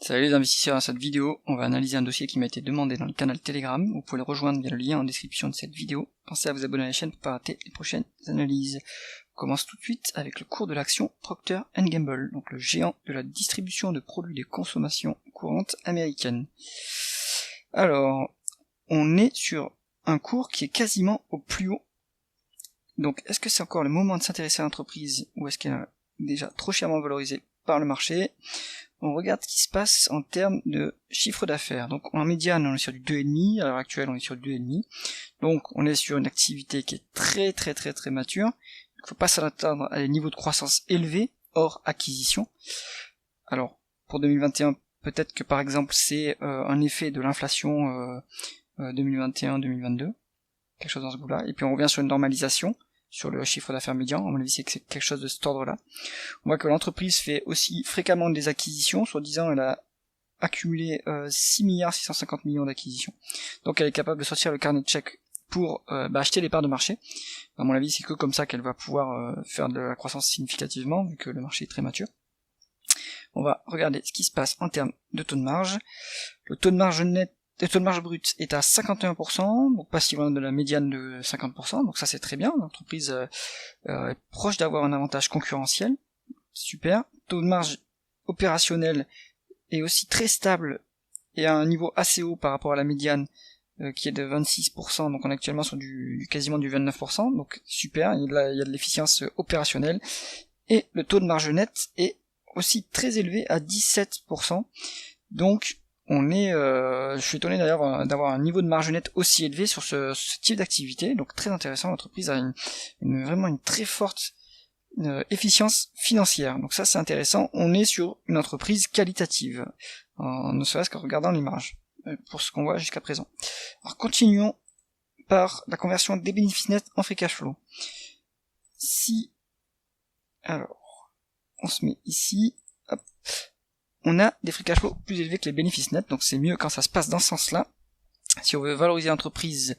Salut les investisseurs, dans cette vidéo, on va analyser un dossier qui m'a été demandé dans le canal Telegram. Vous pouvez le rejoindre via le lien en description de cette vidéo. Pensez à vous abonner à la chaîne pour ne pas rater les prochaines analyses. On commence tout de suite avec le cours de l'action Procter & Gamble, donc le géant de la distribution de produits de consommation courante américaine. Alors, on est sur un cours qui est quasiment au plus haut. Donc, est-ce que c'est encore le moment de s'intéresser à l'entreprise ou est-ce qu'elle est déjà trop chèrement valorisée par le marché? On regarde ce qui se passe en termes de chiffre d'affaires. Donc en médiane, on est sur du 2,5, à l'heure actuelle on est sur du 2,5. Donc on est sur une activité qui est très mature. Il ne faut pas s'attendre à des niveaux de croissance élevés, hors acquisition. Alors pour 2021, peut-être que par exemple c'est un effet de l'inflation 2021-2022, quelque chose dans ce goût-là. Et puis on revient sur une normalisation sur le chiffre d'affaires médian, à mon avis c'est quelque chose de cet ordre-là. On voit que l'entreprise fait aussi fréquemment des acquisitions, soi-disant elle a accumulé 6,650 milliards d'acquisitions. Donc elle est capable de sortir le carnet de chèques pour acheter les parts de marché. À mon avis c'est que comme ça qu'elle va pouvoir faire de la croissance significativement, vu que le marché est très mature. On va regarder ce qui se passe en termes de taux de marge. Le taux de marge net, le taux de marge brut est à 51%, donc pas si loin de la médiane de 50%, donc ça c'est très bien, l'entreprise est proche d'avoir un avantage concurrentiel, super. Taux de marge opérationnel est aussi très stable et à un niveau assez haut par rapport à la médiane qui est de 26%, donc on est actuellement sur quasiment du 29%, donc super, il y a de l'efficience opérationnelle. Et le taux de marge net est aussi très élevé à 17%, donc je suis étonné d'ailleurs d'avoir un niveau de marge nette aussi élevé sur ce type d'activité, donc très intéressant. L'entreprise a vraiment une très forte efficience financière, donc ça c'est intéressant. On est sur une entreprise qualitative, ne serait-ce qu'en regardant les marges, pour ce qu'on voit jusqu'à présent. Alors continuons par la conversion des bénéfices nets en free cash flow. Alors, on se met ici, hop. On a des free cash flow plus élevés que les bénéfices nets, donc c'est mieux quand ça se passe dans ce sens-là. Si on veut valoriser l'entreprise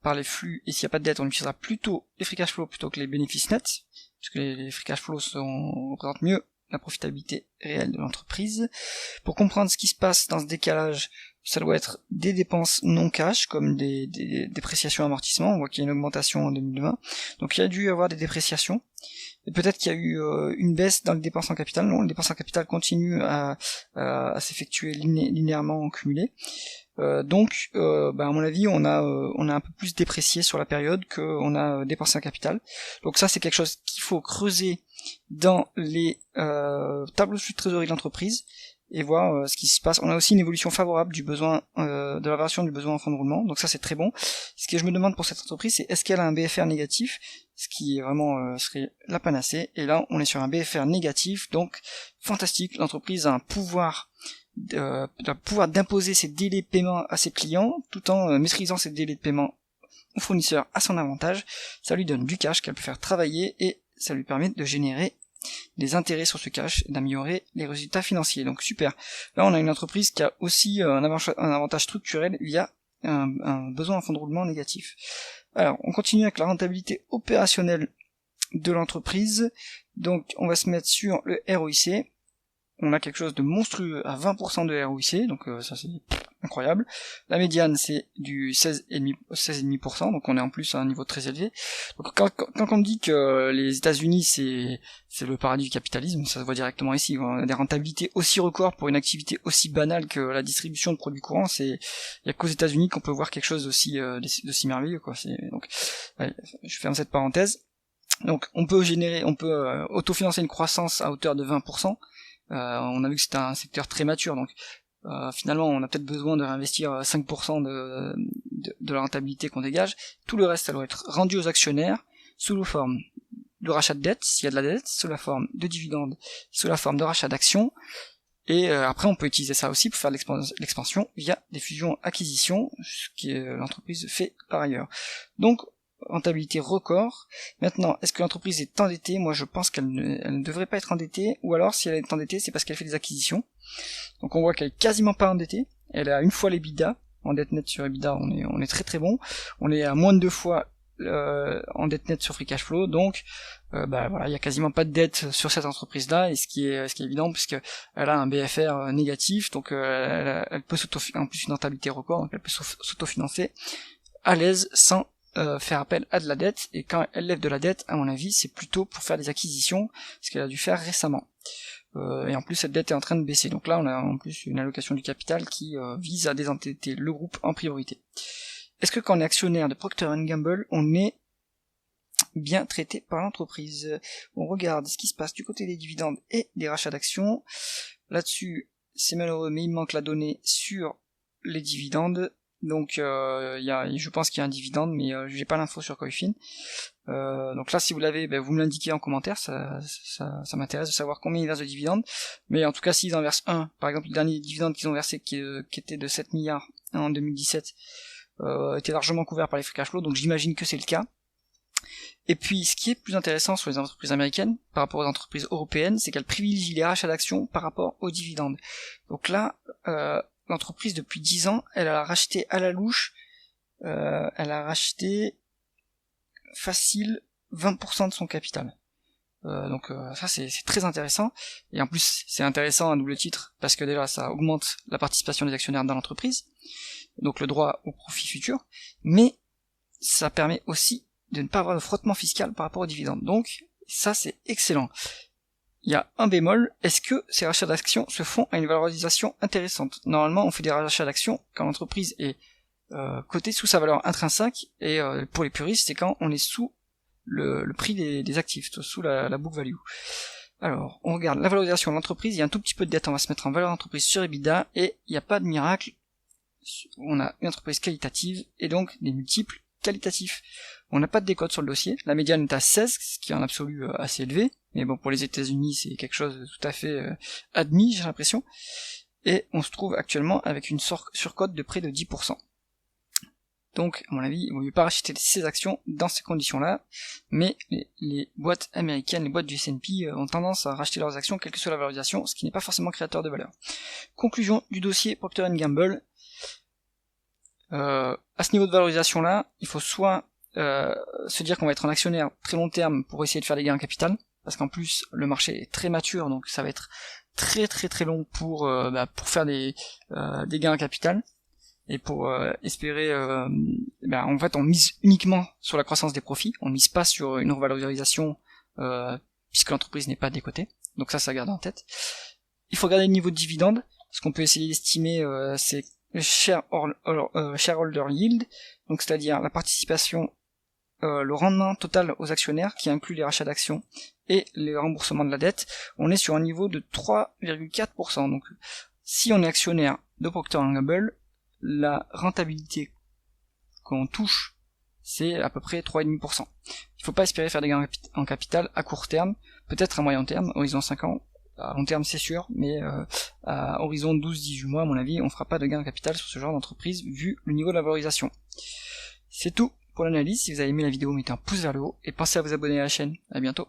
par les flux, et s'il n'y a pas de dette, on utilisera plutôt les free cash flow plutôt que les bénéfices nets, puisque les free cash flow représentent mieux la profitabilité réelle de l'entreprise. Pour comprendre ce qui se passe dans ce décalage, ça doit être des dépenses non cash, comme des dépréciations amortissements. On voit qu'il y a une augmentation en 2020, donc il y a dû y avoir des dépréciations. Et peut-être qu'il y a eu une baisse dans les dépenses en capital. Non, les dépenses en capital continuent à s'effectuer linéairement en cumulé. Donc, à mon avis, on a un peu plus déprécié sur la période qu'on a dépensé en capital. Donc ça, c'est quelque chose qu'il faut creuser dans les tableaux de flux de trésorerie de l'entreprise et voir ce qui se passe. On a aussi une évolution favorable du besoin de la variation du besoin en fonds de roulement. Donc ça, c'est très bon. Ce que je me demande pour cette entreprise, c'est est-ce qu'elle a un BFR négatif, ce qui est vraiment serait la panacée. Et là, on est sur un BFR négatif, donc fantastique. L'entreprise a un pouvoir d'imposer ses délais de paiement à ses clients, tout en maîtrisant ses délais de paiement aux fournisseurs à son avantage. Ça lui donne du cash qu'elle peut faire travailler et ça lui permet de générer des intérêts sur ce cash et d'améliorer les résultats financiers. Donc super. Là, on a une entreprise qui a aussi un avantage structurel via un besoin en fonds de roulement négatif. Alors, on continue avec la rentabilité opérationnelle de l'entreprise. Donc, on va se mettre sur le ROIC. On a quelque chose de monstrueux à 20% de ROIC, donc ça c'est incroyable. La médiane c'est du 16,5%, donc on est en plus à un niveau très élevé. Donc quand on dit que les États-Unis c'est le paradis du capitalisme, ça se voit directement ici. On a des rentabilités aussi records pour une activité aussi banale que la distribution de produits courants. Il y a qu'aux États-Unis qu'on peut voir quelque chose d'aussi merveilleux, quoi. Donc allez, je ferme cette parenthèse. Donc on peut autofinancer une croissance à hauteur de 20%. On a vu que c'était un secteur très mature, donc finalement on a peut-être besoin de réinvestir 5% de la rentabilité qu'on dégage. Tout le reste ça doit être rendu aux actionnaires sous la forme de rachat de dette, s'il y a de la dette, sous la forme de dividendes, sous la forme de rachat d'actions, et après on peut utiliser ça aussi pour faire l'expansion via des fusions-acquisitions, ce que l'entreprise fait par ailleurs. Donc rentabilité record. Maintenant, est-ce que l'entreprise est endettée? Moi je pense qu'elle ne devrait pas être endettée, ou alors si elle est endettée c'est parce qu'elle fait des acquisitions. Donc on voit qu'elle est quasiment pas endettée, elle a une fois l'EBITDA, en dette nette sur EBITDA on est très bon, on est à moins de 2 fois en dette nette sur free cash flow, donc voilà, il y a quasiment pas de dette sur cette entreprise là, et ce qui est évident puisque elle a un BFR négatif, donc elle peut en plus une rentabilité record, donc elle peut s'autofinancer à l'aise sans faire appel à de la dette, et quand elle lève de la dette, à mon avis, c'est plutôt pour faire des acquisitions, ce qu'elle a dû faire récemment. Et en plus cette dette est en train de baisser, donc là on a en plus une allocation du capital qui vise à désendetter le groupe en priorité. Est-ce que quand on est actionnaire de Procter & Gamble, on est bien traité par l'entreprise? On regarde ce qui se passe du côté des dividendes et des rachats d'actions. Là-dessus, c'est malheureux, mais il manque la donnée sur les dividendes. Donc je pense qu'il y a un dividende, mais j'ai pas l'info sur Coifin. Donc là, si vous l'avez, vous me l'indiquez en commentaire, ça m'intéresse de savoir combien ils versent de dividendes. Mais en tout cas, s'ils en versent un, par exemple le dernier dividende qu'ils ont versé, qui était de 7 milliards en 2017, était largement couvert par les free cash flow, donc j'imagine que c'est le cas. Et puis, ce qui est plus intéressant sur les entreprises américaines par rapport aux entreprises européennes, c'est qu'elles privilégient les rachats d'actions par rapport aux dividendes. Donc là, l'entreprise depuis 10 ans, elle a racheté à la louche, elle a racheté facile 20% de son capital. Donc ça c'est très intéressant, et en plus c'est intéressant à double titre, parce que déjà ça augmente la participation des actionnaires dans l'entreprise, donc le droit au profit futur, mais ça permet aussi de ne pas avoir de frottement fiscal par rapport aux dividendes. Donc ça c'est excellent. Il y a un bémol, est-ce que ces rachats d'actions se font à une valorisation intéressante? Normalement on fait des rachats d'actions quand l'entreprise est cotée sous sa valeur intrinsèque, et pour les puristes c'est quand on est sous le prix des actifs, sous la book value. Alors, on regarde la valorisation de l'entreprise, il y a un tout petit peu de dette, on va se mettre en valeur d'entreprise sur EBITDA, et il n'y a pas de miracle, on a une entreprise qualitative, et donc des multiples qualitatifs. On n'a pas de décote sur le dossier, la médiane est à 16, ce qui est en absolu assez élevé, mais bon, pour les États-Unis c'est quelque chose de tout à fait admis, j'ai l'impression, et on se trouve actuellement avec une surcote de près de 10%. Donc, à mon avis, il ne vaut mieux pas racheter ces actions dans ces conditions-là, mais les boîtes américaines, les boîtes du S&P ont tendance à racheter leurs actions quelle que soit la valorisation, ce qui n'est pas forcément créateur de valeur. Conclusion du dossier Procter & Gamble. À ce niveau de valorisation-là, il faut soit se dire qu'on va être un actionnaire très long terme pour essayer de faire des gains en capital, parce qu'en plus le marché est très mature, donc ça va être très très très long pour faire des gains en capital. Et pour espérer, en fait on mise uniquement sur la croissance des profits, on ne mise pas sur une revalorisation puisque l'entreprise n'est pas décotée, donc ça garde en tête. Il faut regarder le niveau de dividende, ce qu'on peut essayer d'estimer c'est le shareholder yield, donc c'est-à-dire la participation, le rendement total aux actionnaires qui inclut les rachats d'actions et les remboursements de la dette. On est sur un niveau de 3,4%, donc si on est actionnaire de Procter & Gamble, la rentabilité qu'on touche, c'est à peu près 3,5%. Il faut pas espérer faire des gains en capital à court terme, peut-être à moyen terme, horizon 5 ans, à long terme c'est sûr, mais à horizon 12-18 mois, à mon avis, on fera pas de gains en capital sur ce genre d'entreprise, vu le niveau de la valorisation. C'est tout pour l'analyse. Si vous avez aimé la vidéo, mettez un pouce vers le haut, et pensez à vous abonner à la chaîne. À bientôt.